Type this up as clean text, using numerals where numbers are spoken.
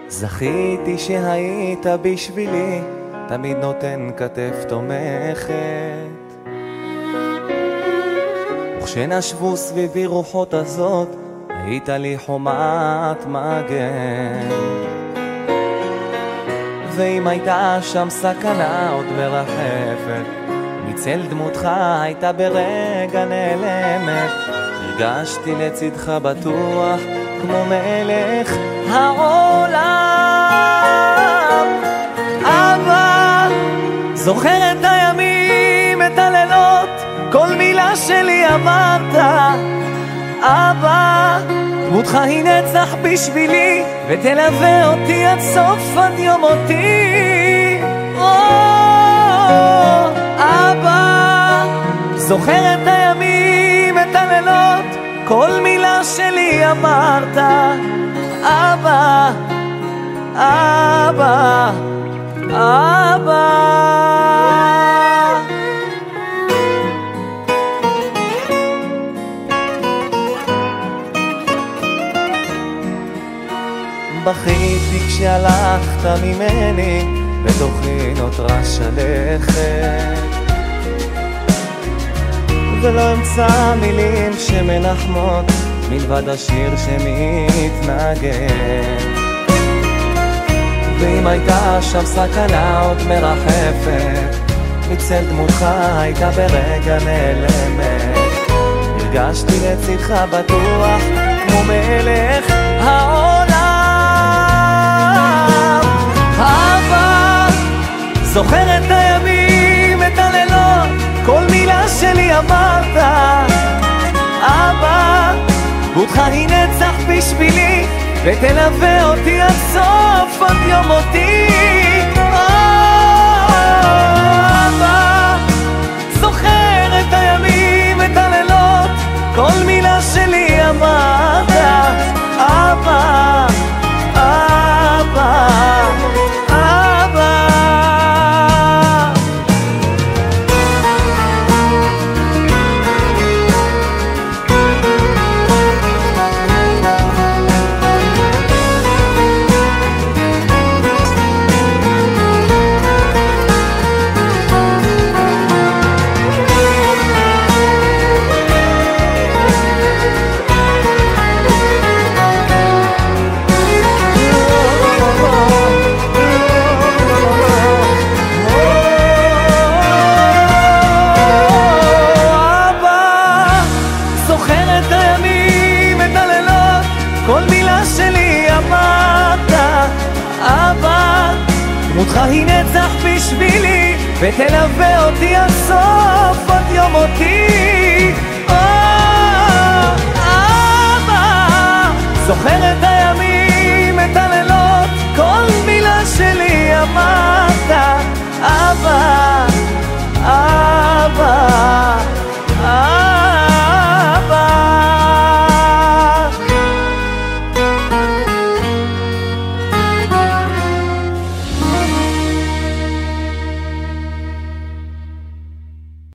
זכיתי שהיית בשבילי, תמיד נותן כתף תומכת. וכשנשבו סביבי רוחות הזאת, היית לי חומת מגן. ואם הייתה שם סכנה עוד מרחפת, מצל דמותך הייתה ברגע נעלמת. הרגשתי לצדך בטוח כמו מלך העולם. אבא, זוכר את הימים, את הלילות, כל מילה שלי אמרת. אבא, דמותך היא נצח בשבילי, ותלווה אותי עד סוף עד יום מותי. אבא, זוכר את הימים, את הלילות, כל מילה שלי אמרת. אבא, אבא, אבא. בכיתי כשהלכת ממני, בתוכי נותרה שלכת, ולא אמצא מילים שמנחמות מלבד השיר שמתנגן. ואם הייתה שם סכנה עוד מרחפת, מצל דמותך הייתה ברגע נעלמת. הרגשתי לצדך בטוח כמו מלך העולם. אבא, זוכר את הימים, את הלילות, כל מילה שלי אמרת. אבא, דמותך היא נצח בשבילי, ותלווה אותי עד סוף עד יום מותי. אבא, זוכר את הימים, את הלילות, כל מילה שלי אמרת. אבא, אבא, אבא. דמותך היא נצח בשבילי, ותלווה אותי עד סוף עד יום מותי. אבא, זוכר את